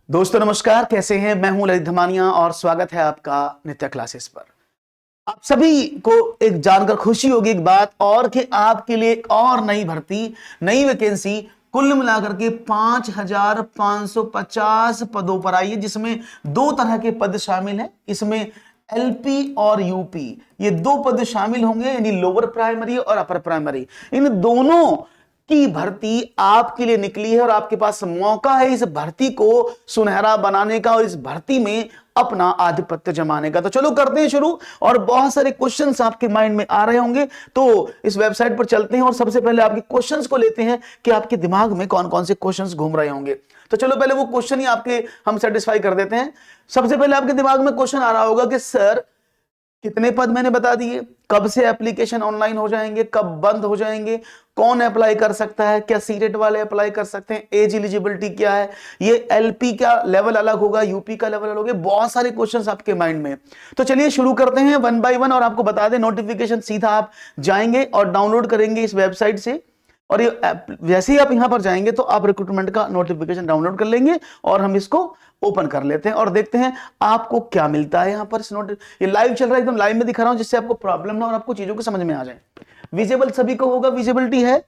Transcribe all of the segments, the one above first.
दोस्तों नमस्कार, कैसे हैं? मैं हूं ललित धमानिया और स्वागत है आपका नित्य क्लासेस पर। आप सभी को एक जानकर खुशी होगी एक बात और कि आपके लिए एक और नई भर्ती, नई वैकेंसी कुल मिलाकर के 5,550 पदों पर आई है, जिसमें दो तरह के पद शामिल हैं। इसमें एलपी और यूपी ये दो पद शामिल होंगे, यानी लोअर प्राइमरी और अपर प्राइमरी। इन दोनों की भर्ती आपके लिए निकली है और आपके पास मौका है इस भर्ती को सुनहरा बनाने का और इस भर्ती में अपना आधिपत्य जमाने का। तो चलो करते हैं शुरू। और बहुत सारे क्वेश्चंस आपके माइंड में आ रहे होंगे, तो इस वेबसाइट पर चलते हैं और सबसे पहले आपके क्वेश्चंस को लेते हैं कि आपके दिमाग में कौन कौन से क्वेश्चंस घूम रहे होंगे। तो चलो पहले वो क्वेश्चन ही आपके हम सेटिस्फाई कर देते हैं। सबसे पहले आपके दिमाग में क्वेश्चन आ रहा होगा कि सर कितने पद मैंने बता दिए, कब से एप्लीकेशन ऑनलाइन हो जाएंगे, कब बंद हो जाएंगे, कौन अप्लाई कर सकता है, क्या सीटेट वाले अप्लाई कर सकते हैं, एज एलिजिबिलिटी क्या है, ये एलपी का लेवल अलग होगा, यूपी का लेवल अलग होगा। बहुत सारे क्वेश्चंस आपके माइंड में। तो चलिए शुरू करते हैं वन बाय वन। और आपको बता दें, नोटिफिकेशन सीधा आप जाएंगे और डाउनलोड करेंगे इस वेबसाइट से, और ये जैसे ही आप यहां पर जाएंगे तो आप रिक्रूटमेंट का नोटिफिकेशन डाउनलोड कर लेंगे और हम इसको ओपन कर लेते हैं और देखते हैं आपको क्या मिलता है। यहां पर इस ये लाइव चल रहा है, एकदम लाइव में दिखा रहा हूं, जिससे आपको प्रॉब्लम ना और आपको चीजों को समझ में आ जाए। विजिबल सभी को होगा, विजिबिलिटी है,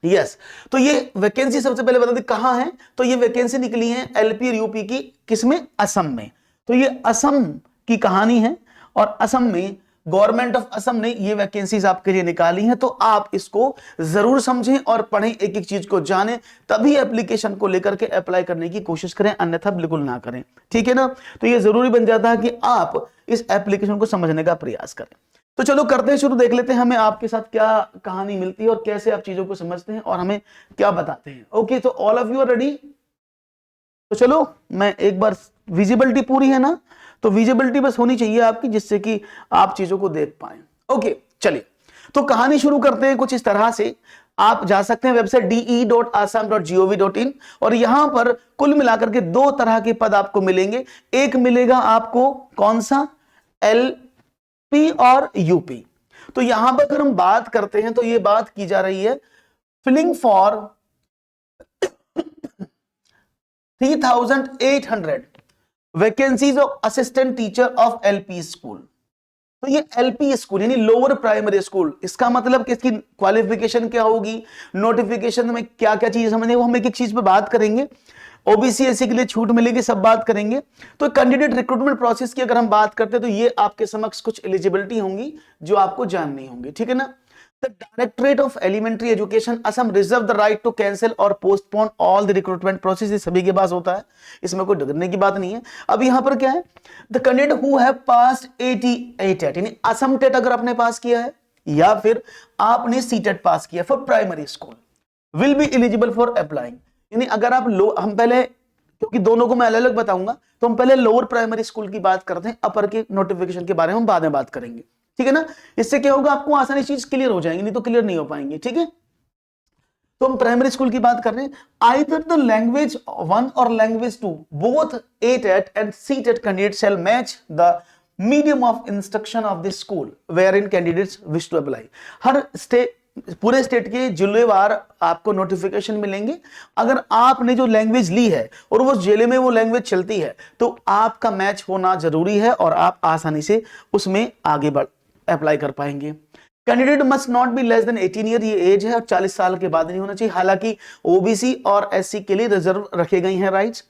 यस। तो ये वैकेंसी सबसे पहले बता दें कहां है। तो ये वैकेंसी निकली है एलपी और यूपी की, किसमें? असम में। तो ये असम की कहानी है और असम में गवर्नमेंट ऑफ असम ने ये वैकेंसीज आपके लिए निकाली हैं। तो आप इसको जरूर समझें और पढ़ें, एक एक चीज को जानें, तभी एप्लीकेशन को लेकर के अप्लाई करने की कोशिश करें, अन्यथा बिल्कुल ना करें। ठीक है ना? तो ये जरूरी बन जाता है कि आप इस एप्लीकेशन को समझने का प्रयास करें। तो चलो करते हैं शुरू, देख लेते हैं हमें आपके साथ क्या कहानी मिलती है और कैसे आप चीजों को समझते हैं और हमें क्या बताते हैं। ओके, तो all of you are ready? तो चलो मैं एक बार, विजिबिलिटी पूरी है ना? तो विजिबिलिटी बस होनी चाहिए आपकी, जिससे कि आप चीजों को देख पाए। ओके चलिए, तो कहानी शुरू करते हैं कुछ इस तरह से। आप जा सकते हैं वेबसाइट de.assam.gov.in और यहां पर कुल मिलाकर के दो तरह के पद आपको मिलेंगे। एक मिलेगा आपको कौन सा? एलपी और यूपी। तो यहां पर अगर हम बात करते हैं तो ये बात की जा रही है filling for 3,800 vacancies of assistant teacher of LP school. तो ये एलपी स्कूल यानी लोअर प्राइमरी स्कूल, इसका मतलब कि इसकी क्वालिफिकेशन क्या होगी, नोटिफिकेशन में क्या क्या चीज समझने, वो हम एक एक चीज पर बात करेंगे। ओबीसी एससी के लिए छूट मिलेगी, सब बात करेंगे। तो कैंडिडेट रिक्रूटमेंट प्रोसेस की अगर हम बात करते हैं तो ये आपके समक्ष कुछ एलिजिबिलिटी होंगी जो आपको जाननी होंगी। ठीक है ना? The Directorate of Elementary Education Assam reserve the right to cancel और postpone all the recruitment process। ये सभी के पास होता है, इसमें कोई डरने की बात नहीं है। अब यहां पर क्या है? The candidate who have passed 88 TET, यानी असम टेट अगर आपने पास किया है या फिर आपने सीटेट पास किया for primary school will be eligible for applying. यानी अगर आप हम पहले, क्योंकि दोनों को मैं अलग अलग बताऊंगा, तो हम पहले लोअर प्राइमरी स्कूल की बात करते हैं, अपर के नोटिफिकेशन के बारे में हम बाद में बात करेंगे। ठीक है ना? इससे क्या होगा, आपको आसानी चीज क्लियर हो जाएंगी, नहीं तो क्लियर नहीं हो पाएंगे। ठीक है? तो हम प्राइमरी स्कूल की बात कर रहे हैं। आइदर द लैंग्वेज 1 और language 2 both A-TET and C-TET candidate shall match the medium of instruction of this school where in candidates wish to apply. हर स्टेट, पूरे स्टेट के जिलेवार आपको नोटिफिकेशन मिलेंगे। अगर आपने जो लैंग्वेज ली है और वो जिले में वो लैंग्वेज चलती है तो आपका मैच होना जरूरी है और आप आसानी से उसमें आगे बढ़ अप्लाई कर पाएंगे। Candidate must not be less than 18 year, ये एज है, और 40 साल के बाद नहीं होना चाहिए। हालांकि ओबीसी और एससी के लिए रिजर्व रखे गए हैं rights.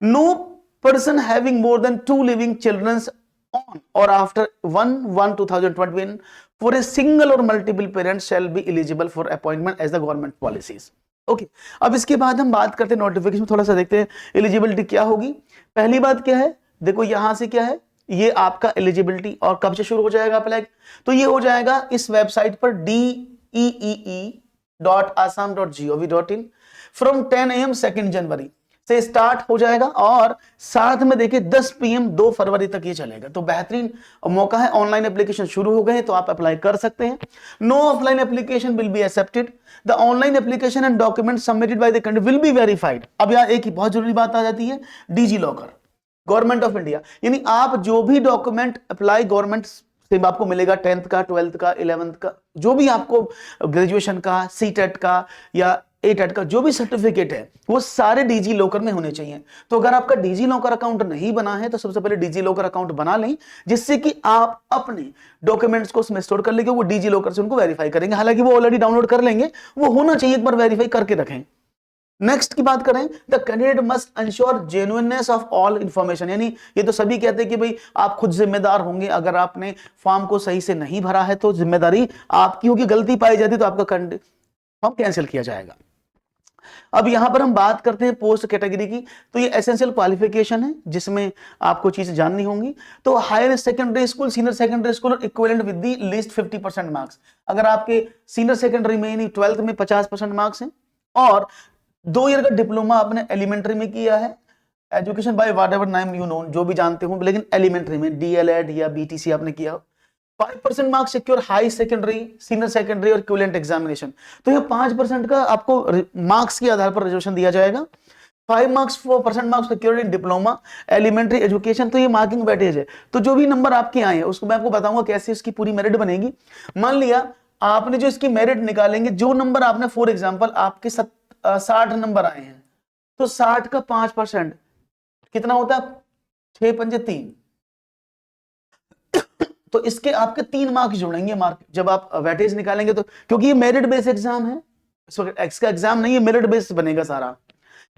No person having more than 2 living children on or after 1/1/2021 for a single or multiple parents shall be eligible for appointment as the government policies। Okay, अब इसके बाद हम बात करते हैं नोटिफिकेशन, थोड़ा सा देखते हैं एलिजिबिलिटी क्या होगी। पहली बात क्या है, देखो यहां से क्या है, ये आपका एलिजिबिलिटी और कब से शुरू हो जाएगा अप्लाई। तो ये हो जाएगा इस वेबसाइट पर deee.assam.gov.in फ्रॉम 10 AM 2 जनवरी से स्टार्ट हो जाएगा और साथ में देखिए 10 PM 2 फरवरी तक ये चलेगा। तो बेहतरीन मौका है, ऑनलाइन एप्लीकेशन शुरू हो गए तो आप अप्लाई कर सकते हैं। No offline application will be accepted. The online application and document submitted by the candidate will be verified. अब यहां एक ही बहुत जरूरी बात आ जाती है, digi locker, government of India, यानी आप जो भी डॉक्यूमेंट अप्लाई गवर्नमेंट सेम आपको मिलेगा 10th का, 12th का, 11th का, जो भी आपको ग्रेजुएशन का, सीटेट का या एटेट का जो भी सर्टिफिकेट है वो सारे डिजी लॉकर में होने चाहिए। तो अगर आपका डिजी लॉकर अकाउंट नहीं बना है तो सबसे पहले डिजी लॉकर अकाउंट बना लें, जिससे कि आप अपने डॉक्यूमेंट्स को उसमें स्टोर कर लेंगे, वो डिजी लॉकर से उनको वेरीफाई करेंगे। हालांकि वो ऑलरेडी डाउनलोड कर लेंगे, वो होना चाहिए, एक बार वेरीफाई करके रखें। नेक्स्ट की बात करें, the candidate must ensure genuineness of all information, यानी ये तो सभी कहते हैं कि भाई आप खुद जिम्मेदार होंगे, अगर आपने फॉर्म को सही से नहीं भरा है तो जिम्मेदारी आपकी होगी, गलती पाई जाती तो आपका फॉर्म कैंसिल किया जाएगा। अब यहां पर हम बात करते हैं पोस्ट कैटेगरी की, तो ये एसेंशियल क्वालिफिकेशन है जिसमें आपको चीजें जाननी होंगी। तो higher secondary school, senior secondary school और equivalent with the least 50% marks. अगर आपके सीनियर सेकेंडरी में यानी 12th में 50% मार्क्स हैं और 2 ईयर का डिप्लोमा आपने एलिमेंट्री में किया है, education by what ever name you know, जो भी जानते हो, लेकिन एलिमेंट्री में डीएलएड या बीटीसी आपने किया हो, 5% marks secure high secondary, senior secondary और इक्विवेलेंट एग्जामिनेशन। तो ये 5% का आपको मार्क्स के आधार पर रिजर्वेशन दिया जाएगा। 5% marks secure in diploma elementary education, तो ये मार्किंग वेटेज है। तो जो भी नंबर आपके आए हैं उसको मैं आपको बताऊंगा कैसे इसकी पूरी मेरिट बनेगी। मान लिया आपने जो इसकी मेरिट निकालेंगे, जो नंबर आपने फॉर एग्जाम्पल आपके 60 नंबर आए हैं, तो 60 का 5% कितना होता है, 6 पंजे 3, तो इसके आपके 3 मार्क्स जोड़ेंगे मार्क जब आप वेटेज निकालेंगे। तो क्योंकि ये मेरिट बेस एग्जाम है, इसका एग्जाम नहीं है, मेरिट बेस बनेगा सारा।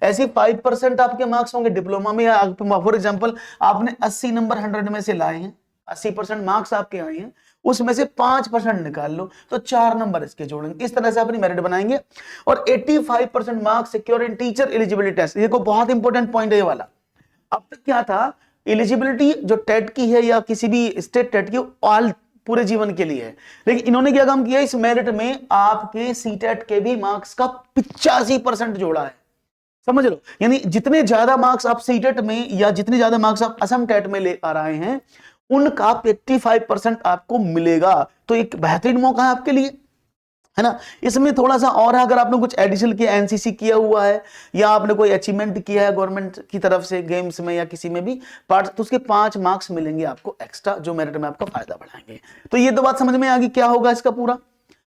ऐसे 5% आपके मार्क्स होंगे डिप्लोमा में, या फॉर एग्जांपल आपने 80 नंबर 100 में से लाए हैं, 80% मार्क्स आपके आए हैं, उसमें से 5% निकाल लो तो 4 नंबर इसके जोड़ेंगे। इस तरह से अपनी मेरिट बनाएंगे। और 85% marks secure in teacher eligibility test, ये को बहुत इंपॉर्टेंट पॉइंट है ये वाला। अब तक क्या था, एलिजिबिलिटी जो टेट की है या किसी भी स्टेट टेट की, ऑल पूरे जीवन के लिए है, लेकिन इन्होंने क्या काम किया, इस मेरिट में आपके सीटेट के भी मार्क्स का 85% जोड़ा है। समझ लो, यानी जितने ज्यादा मार्क्स आप सीटेट में या जितने ज्यादा मार्क्स आप असम टेट में ले आ रहे हैं, उनका 85% आपको मिलेगा। तो एक बेहतरीन मौका है आपके लिए, है ना। इसमें थोड़ा सा और है, अगर आपने कुछ एडिशनल किया, एनसीसी किया हुआ है या आपने कोई अचीवमेंट किया है गवर्नमेंट की तरफ से गेम्स में या किसी में भी पार्ट, तो उसके 5 मार्क्स मिलेंगे आपको एक्स्ट्रा, जो मेरिट में आपका फायदा बढ़ाएंगे। तो ये तो बात समझ में आ गई, क्या होगा इसका पूरा।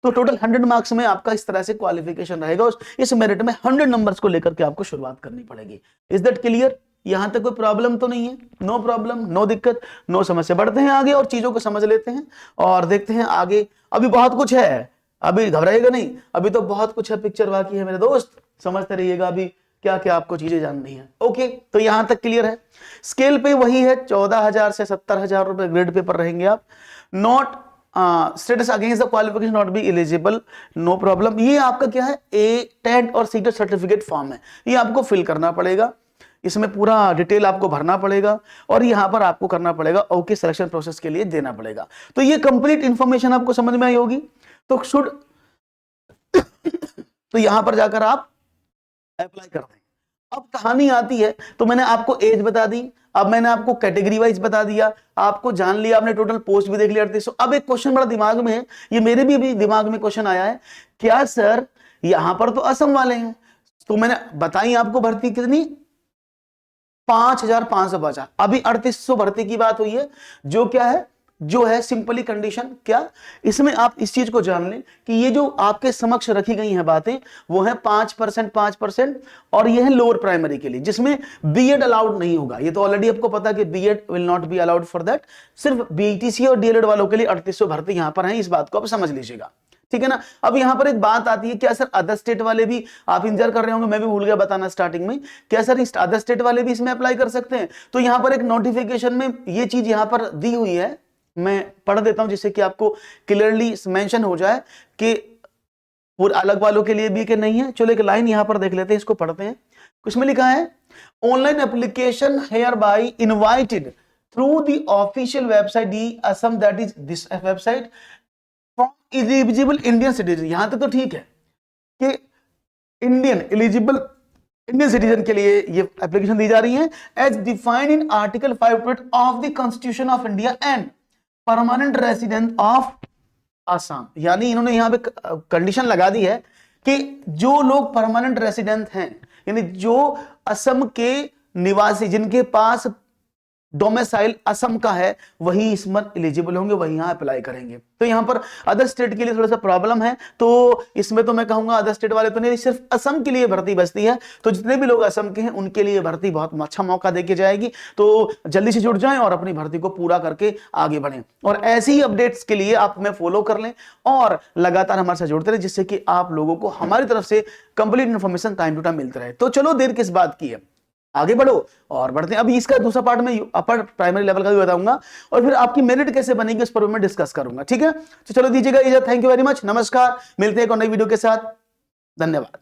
तो टोटल 100 मार्क्स में आपका इस तरह से क्वालिफिकेशन रहेगा। इस मेरिट में 100 नंबर्स को लेकर के आपको शुरुआत करनी पड़ेगी। Is that clear? यहां तक कोई प्रॉब्लम तो नहीं है? नो प्रॉब्लम, नो दिक्कत, नो समस्या। बढ़ते हैं आगे और चीजों को समझ लेते हैं और देखते हैं आगे। अभी बहुत कुछ है, अभी घबराइएगा नहीं, अभी तो बहुत कुछ है, पिक्चर बाकी है मेरे दोस्त, समझते रहिएगा अभी क्या क्या आपको चीजें जाननी है। ओके, तो यहां तक क्लियर है। स्केल पे वही है, 14,000 से 70,000 रुपए ग्रेड पेपर रहेंगे आप। Not status against the qualification not be eligible, no problem. ये आपका क्या है, ए टेट और सीटेट सर्टिफिकेट फॉर्म है, ये आपको फिल करना पड़ेगा, इसमें पूरा डिटेल आपको भरना पड़ेगा और यहां पर आपको करना पड़ेगा ओके, सिलेक्शन प्रोसेस के लिए देना पड़ेगा। तो ये कंप्लीट इंफॉर्मेशन आपको समझ में आई होगी। तो शुड तो यहां पर जाकर आप अप्लाई कर दें। अब कहानी आती है, तो मैंने आपको एज बता दी, अब मैंने आपको कैटेगरी वाइज बता दिया, आपको जान लिया, आपने टोटल पोस्ट भी देख लिया 3800। अब एक क्वेश्चन बड़ा दिमाग में है, ये मेरे भी अभी दिमाग में क्वेश्चन आया है, क्या सर यहां पर तो असम वाले हैं, तो मैंने बताई आपको भर्ती कितनी, 5,550। अभी 3800 भर्ती की बात हुई है, जो क्या है, जो है सिंपली कंडीशन क्या। इसमें आप इस चीज को जान लें कि ये जो आपके समक्ष रखी गई हैं बातें, वो है 5% और ये है लोअर प्राइमरी के लिए, जिसमें बीएड अलाउड नहीं होगा। ये तो ऑलरेडी आपको पता कि BEd will not be allowed for that. सिर्फ बीटीसी और डीएलएड वालों के लिए 3800 भर्ती यहां पर है, इस बात को आप समझ लीजिएगा, ठीक है ना। अब यहां पर एक बात आती है, क्या सर अदर स्टेट वाले भी, आप इंतजार कर रहे होंगे, मैं भी भूल गया बताना स्टार्टिंग में, क्या सर अदर स्टेट वाले भी इसमें अप्लाई कर सकते हैं? तो यहां पर एक नोटिफिकेशन में ये चीज यहां पर दी हुई है, मैं पढ़ देता हूं जिससे कि आपको क्लियरली मेंशन हो जाए कि पूरे अलग वालों के लिए भी कि नहीं है। चलो एक लाइन यहां पर देख लेते हैं, इसको पढ़ते हैं। कुछ में लिखा है, online application hereby invited through the official website the Assam, that is this website, from eligible Indian citizen. यहां तक तो ठीक है कि एलिजिबल इंडियन सिटीजन के लिए ये एप्लीकेशन दी जा रही है, as defined in article 5 of the constitution of India and permanent resident of Assam. यानी इन्होंने यहां पे कंडीशन लगा दी है कि जो लोग परमानेंट रेसिडेंट हैं, यानी जो असम के निवासी, जिनके पास डोमिसाइल असम का है वही इसमें एलिजिबल होंगे, वही यहां अप्लाई करेंगे। तो यहां पर अदर स्टेट के लिए थोड़ा सा प्रॉब्लम है, तो इसमें तो मैं कहूंगा अदर स्टेट वाले तो नहीं, सिर्फ असम के लिए भर्ती बचती है। तो जितने भी लोग असम के हैं उनके लिए भर्ती बहुत अच्छा मौका देके जाएगी, तो जल्दी से जुड़ जाएं और अपनी भर्ती को पूरा करके आगे बढ़ें। और ऐसी ही अपडेट्स के लिए आप हमें फॉलो कर लें और लगातार हमारे साथ जुड़ते रहे, जिससे कि आप लोगों को हमारी तरफ से complete information time to time मिलता रहे। तो चलो देर किस बात की है, आगे बढ़ो और बढ़ते हैं। अभी इसका दूसरा पार्ट में अपर प्राइमरी लेवल का भी बताऊंगा और फिर आपकी मेरिट कैसे बनेगी उस पर मैं डिस्कस करूंगा, ठीक है। तो चलो दीजिएगा इजाजत, थैंक यू वेरी मच, नमस्कार, मिलते हैं एक और नई वीडियो के साथ, धन्यवाद।